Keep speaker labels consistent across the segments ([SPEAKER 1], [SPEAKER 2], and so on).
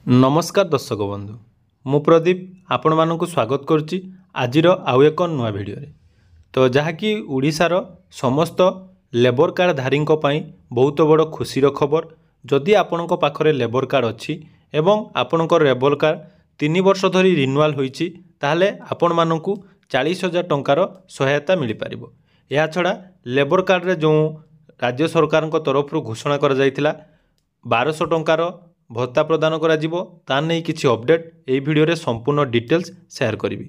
[SPEAKER 1] नमस्कार दर्शक बंधु मु प्रदीप आपण मानक स्वागत करुच्ची आजिर आउ एक नुआ भिडियो तो जहाँकि ओडिशार समस्त लेबर कार्ड धारी बहुत बड़ खुशी खबर जदि आपण पाखरे लेबर कार्ड अच्छी एवं आपणकर लेबर कार्ड 3 वर्ष धरी रिन्यूआल होईची ताहले आपण मानकु 40,000 टंकार सहायता मिल पार। या छड़ा लेबर कार्ड रे जो राज्य सरकार तरफ घोषणा कर जाइथिला 1200 टंकार भत्ता प्रदान करा जिवो ता नहीं किछि अपडेट एई वीडियो रे संपूर्ण डिटेल्स शेयर करिवि।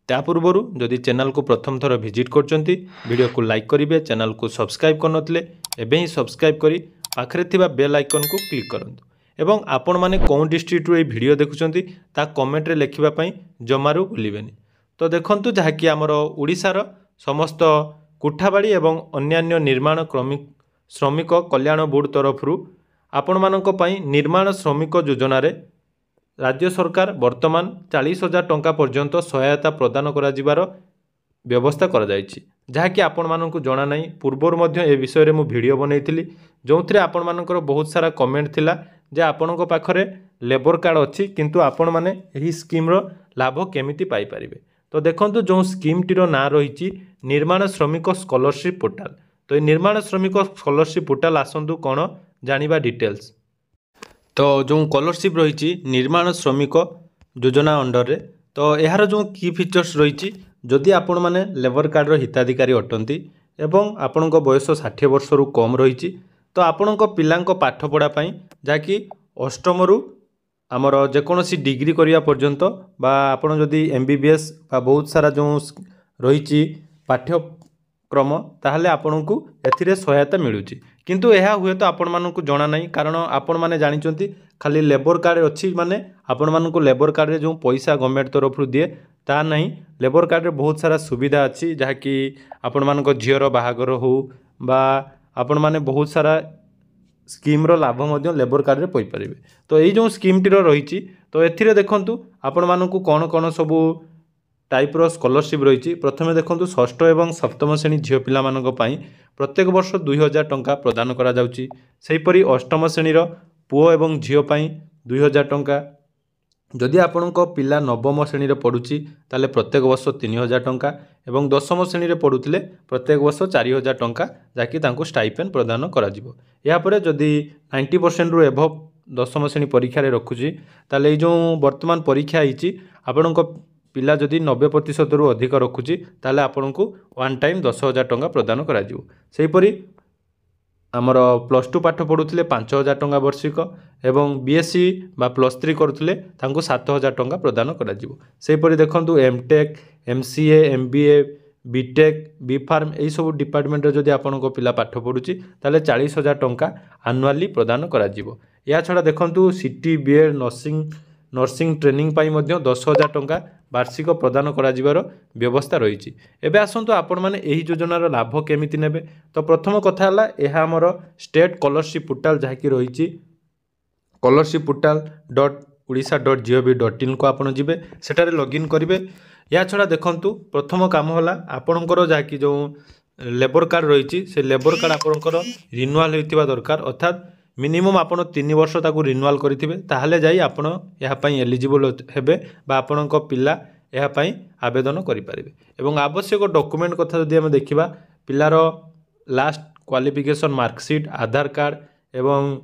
[SPEAKER 1] ता पूर्वरु जदि चैनल को प्रथम थर विजिट करचंती वीडियो को लाइक करिवे, चैनल को सब्सक्राइब करनथिले एबे ही सब्सक्राइब करी पाखरे थिबा बेल आइकन को क्लिक करंतु एवं आपण माने कोन डिस्ट्रिक्ट रो एई वीडियो देखुचंती ता कमेंट रे लिखिबा पई जमारू भूलिबेनी। तो देखंतु जहाँकि आमर ओडिशार समस्त कुठाबाड़ी एवं अन्यान्य निर्माण श्रमिक कल्याण बोर्ड तरफ आपण मानक पई निर्माण श्रमिक योजना रे राज्य सरकार वर्तमान 40,000 टंका पर्यंत सहायता प्रदान करा जिवार व्यवस्था करा जायछि। जहाँकि आपण मानक जना नहीं पूर्वर मध्य ए विषय रे मु वीडियो बनैथिली जो थरे आपण मानकर बहुत सारा कमेंट थिला जे आपणक पाखरे लेबर कार्ड अच्छी किंतु आपण माने एही स्कीम रो लाभ केमिति पाई परिबे। तो देखंतु जो स्कीम टीर ना रही निर्माण श्रमिक स्कॉलरशिप पोर्टाल। तो ये निर्माण श्रमिक स्कॉलरशिप पोर्टाल आसतु कौन जानिबा डिटेल्स। तो जो स्कॉलरशिप रही निर्माण श्रमिक योजना अंडर रे तो यार जो की फीचर्स रही जदि आपण माने लेबर कार्ड हिताधिकारी अटंती एवं आपण बयस 60 वर्ष रु कम रही तो आपण पिलांक पाठ पढ़ा जहाँकि अष्टम रु आमर जेकोसी डिग्री करिया पर्यंत बा आपण जदि MBBS बा बहुत सारा जो रही पाठ्यक्रम ताहले आपनकु एथिरे सहायता मिलुची किंतु यह हुए तो आपण मानकु जना नहीं कारण आपण माने जानिचंती खाली लेबर कार्ड अच्छी माने आपण मानकु लेबर कार्ड रे जो पैसा गवर्नमेंट तरफ दिए ता नहीं। लेबर कार्ड रे बहुत सारा सुविधा अच्छी जहाँकि आपण मानक झीर बाहागर हो बा आपण माने बहुत सारा स्कीम रो लाभ मध्य लेबर कार्ड रे पई परिबे। तो यही जो स्कीम टीर रही तो एथिरे देखंतु आपण मानकु कौन कौन सबू टाइप रो स्कॉलरशिप रही। प्रथमे देखंतु षष्ठ एवं सप्तम श्रेणी झील पिला मानक पई प्रत्येक वर्ष 2,000 टंका प्रदान करा जाउची। सेहीपरि अष्टम श्रेणी रो पुओ एवं झील पई 2,000 टंका। जदि आपणक पिला नवम श्रेणी रे पढुची ताले प्रत्येक वर्ष 3,000 टंका एवं दशम श्रेणी रे पढुथिले प्रत्येक वर्ष 4,000 टंका जाकि तांको स्टाइपेंड प्रदान करा जिवो। या परे जदि 90% रु एभव दशम श्रेणी परीक्षा रे रखुची ताले जो वर्तमान परीक्षा आईची आपणक पिला जदि 90% रु अधिक रखुची ताले आपनको वन टाइम 10,000 टंका प्रदान करा जिवो। सेहीपरि आमर +2 पाठ पढ़ुथिले 5,000 टंका वार्षिक एवं BSc बा +3 करुथिले तांको 7,000 टंका प्रदान करा जिवो। सेहीपरि देखंतु MTech MCA MBA BTech B.Pharm एई सब डिपार्टमेंट रे जदि आपनको पिला पाठ पढ़ुची ताले 40,000 टंका एनुअली प्रदान करा जिवो। या छडा देखंतु CT BEd नर्सिंग ट्रेनिंग पाई मध्य 10,000 टंका वार्षिक प्रदान करा जिवार व्यवस्था रही। एबे आसंतु आपण माने एही योजनार लाभ केमिति नेबे। तो प्रथम कथा हला एहा हमर स्टेट स्कॉलरशिप पोर्टाल जहाँकि रही scholarshipportal.odisha.gov.in को आपण जिबे सेटारे लॉगिन करिवे। या छडा देखंतु प्रथम काम हला आपणकर जहाँकि जो लेबर कार्ड रही से लेबर कार्ड आपणकर रिन्यूअल होइतिबा दरकार अर्थात मिनिमम आपण 3 वर्ष ताकू रिन्यूअल करिथिबे ताहले जाई आपण एहा पई एलिजिबल हेबे बा आपणक पिला एहा पई आवेदन करि पारिबे। एवं आवश्यक डॉक्यूमेंट कथा जदि हम देखिबा पिलार लास्ट क्वालिफिकेशन मार्कशीट आधार कार्ड एवं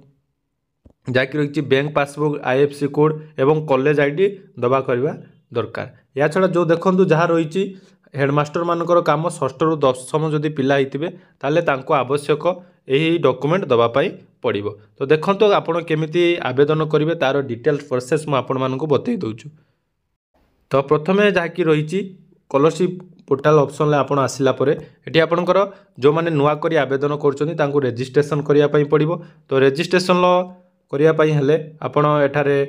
[SPEAKER 1] जाकि रही बैंक पासबुक IFSC कोड एवं कॉलेज ID दबा करबा दरकार। या छडा जो देखंतु जहा रही हेडमास्टर मानकर काम षष्ठ रु दशम जदि पिला हिथिबे ताले तांको आवश्यक यही डॉक्यूमेंट दबा पाई पड़िबो। तो देखंतु आपण केमिति आवेदन करिवे तार डिटेल्स प्रोसेस मु आपण मानकु बतै दउछु। तो प्रथमे जहाँकि रही स्कॉलरशिप पोर्टाल ऑप्शन ले आपण आसिला परे एठी आपणकर जो माने नुआ करी आवेदन करछोनी तांको रजिस्ट्रेशन करिया पई पड़िबो। तो रजिस्ट्रेशन करिया पई हेले आपण एठारे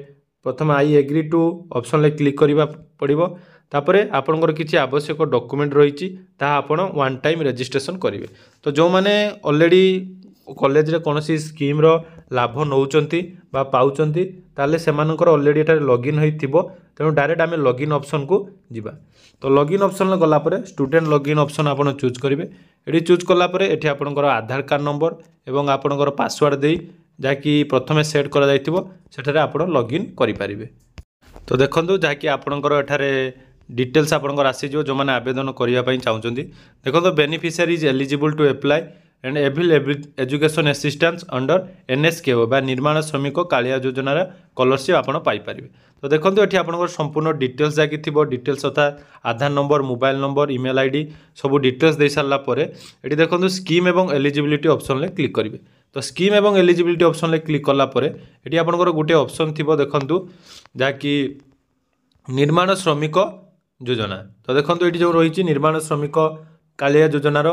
[SPEAKER 1] प्रथम आई एग्री टू ऑप्शन ले क्लिक करिबा पड़िबो। तापरे आपणकर किछि आवश्यक डॉक्यूमेंट रही ता आपण वन टाइम रजिस्ट्रेशन करिवे। तो जो माने ऑलरेडी कॉलेज रे कोनोसी स्कीम रो लाभ नौचंती बा पाउचंती ताले सेमानकर ऑलरेडी एटा लॉगिन होइथिबो तेनु डायरेक्ट आमे लॉगिन ऑप्शन को जिबा। तो लॉगिन ऑप्शन ले गला परे स्टूडेंट लॉगिन ऑप्शन आपण चूज करिवे। एठी चूज कला परे एठी आपणकर आधार कार्ड नंबर एवं आपणकर पासवर्ड देई जहाँकि प्रथम सेट कर आप लॉगिन करें। तो देखो जहाँकि आपणकर एठारे डिटेल्स आपणकर आसीजो जो मैंने आवेदन करने चाहते देखो beneficiary is eligible to apply and avail education assistance under NSKO बा निर्माण श्रमिक कालिया योजनार स्कॉलरशिप आपड़ पाइपर। तो देखो ये आपंकर संपूर्ण डिटेल्स जहाँकि थी डिटेल्स अर्थात Aadhaar number mobile number email ID सब डिटेल्स दे सारापर ये देखो स्कीम एवं एलिजिबिलिटी ऑप्शन में क्लिक करेंगे। तो स्कीम एवं एलिजिबिलिटी ऑप्शन में क्लिक कलापर ये आपंकर गोटे ऑप्शन थी देखु जहाँकि निर्माण श्रमिक योजना। तो देखो ये जो रही निर्माण श्रमिक कालिया योजनार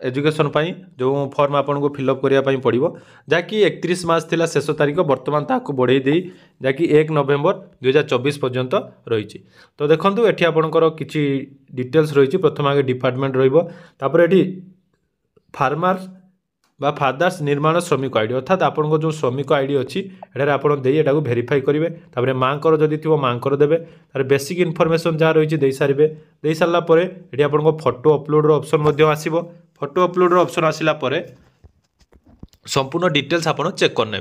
[SPEAKER 1] एजुकेशन पाई जो फॉर्म आपको फिलअप करने पड़ो जहाँकि 31 मार्च थिला शेष तारीख बर्तमान ताकू बढ़े दे जहाँकि 1 नवेम्बर 2024 पर्यंत रही। तो देखो ये आपंकर किसी डिटेल्स रही प्रथम आगे डिपार्टमेंट रही फार्मर्स बा फादर्स निर्माण श्रमिक आईडी अर्थात आपन जो श्रमिक आईडी अच्छी एठार आपड़ दे भेरीफाई करेंगे। तापर माँकर जदि थी माँकर देवे तार बेसिक इनफॉरमेशन जहाँ रही दे सारे दे सारापर ये आपको फोटो अपलोड ऑप्शन आसो। फोटो अपलोड ऑप्शन आसला संपूर्ण डिटेल्स आप चेक करने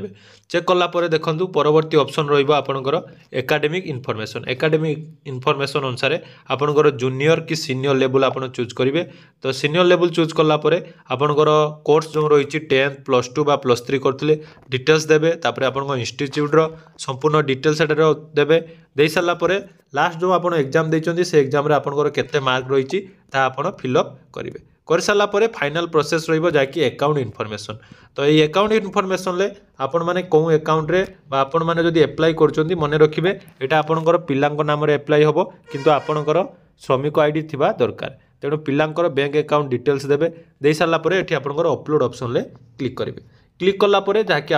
[SPEAKER 1] चेक कलापर देखो परवर्ती ऑप्शन रहा एकेडमिक इनफॉरमेशन अनुसार आपंकर जूनियर कि सीनियर लेवल आप चूज करेंगे। तो सीनियर लेवल चूज कलापर आपंकर कोर्स जो रही 10th +2 बा +3 करते डिटेल्स देवे तापर आपन इंस्टीट्यूट्र संपूर्ण डिटेल्स देवे दे सारापर लास्ट जो आप एग्जाम देते से एग्जाम आपंकर केते मार्क रही फिलअप करेंगे। कर सारापर फाइनल प्रोसेस रही अकाउंट इनफॉरमेशन। तो ये अकाउंट इनफॉरमेशन ले आपण माने कौन अकाउंट रे बा आपण माने जदि अप्लाई करछोंती मन रखिबे एटा आपणकर पिलांक नाम रे अप्लाई होबो किंतु आपणकर श्रमिक आईडी थिबा दरकार। तेणु पिलांकर बैंक अकाउंट डिटेल्स देबे दे सारापर एठी आपणकर अपलोड ऑप्शन ले क्लिक करेंगे। क्लिक कला परे जाकि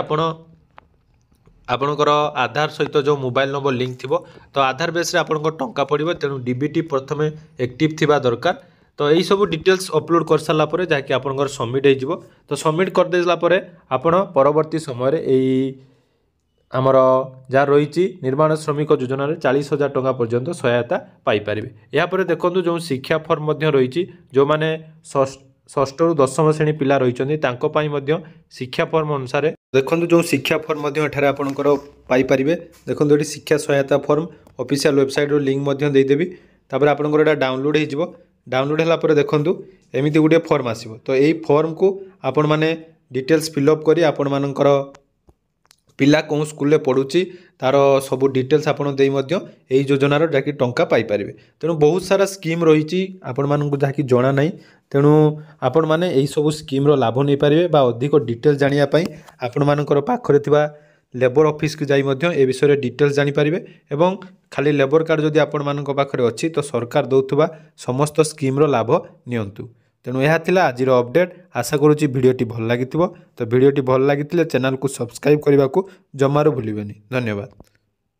[SPEAKER 1] आपणकर आधार सहित जो मोबाइल नंबर लिंक थिबो तो आधार बेस रे आपणकर टंका पड़िबो तेणु DBT प्रथमे एक्टिव थिबा दरकार। तो यही सब डिटेल्स अपलोड कर सारापर जहाँकि आपंकर सबमिट हो। तो सबमिट कर देलापर आपण परवर्ती समय आमर जहाँ रही निर्माण श्रमिक योजना 40,000 टंका पर्यंत सहायता पाइपर। यापर देखो जो शिक्षा फॉर्म रही जो मैंने षष्ठ रु 10वीं श्रेणी पिला रही शिक्षा फॉर्म अनुसार देखो जो शिक्षा फॉर्म एठारे आपंकर पाइपर। देखो ये शिक्षा सहायता फॉर्म ऑफिशियल वेबसाइट लिंक देदेवी तापर आपंकर डाउनलोड हो। डाउनलोड है देखो एमती गोटे फॉर्म आसो। तो यही फॉर्म को आपण मैंने डिटेल्स फिलअप करी आपण मानकर पिला कौन स्कूल पढ़ुची तार सब डिटेल्स आपड़ दे यही योजनार जहाँकि टंका पाइपर। तेणु बहुत सारा स्कीम रही आपण मानक जहाँकि जना ना तेणु आपण मैंने यही सब स्कीम्र लाभ नहीं पारे बा अधिक डिटेल्स जानापी आपण मानकर पाखरे थिबा लेबर ऑफिस को जाई ए विषय डिटेल्स जानीपारे एवं खाली लेबर कार्ड जदि आपण मानक पाखरे अच्छी तो सरकार दौथुबा समस्त स्कीम्र लाभ नियंतु। तेणु यह थिला आजिर अपडेट। आशा करुच्ची भिडियोटी भल लगी तो भिडियोटी भल लगी चैनल को सब्सक्राइब करने को जमारू भूलिबेनी। धन्यवाद।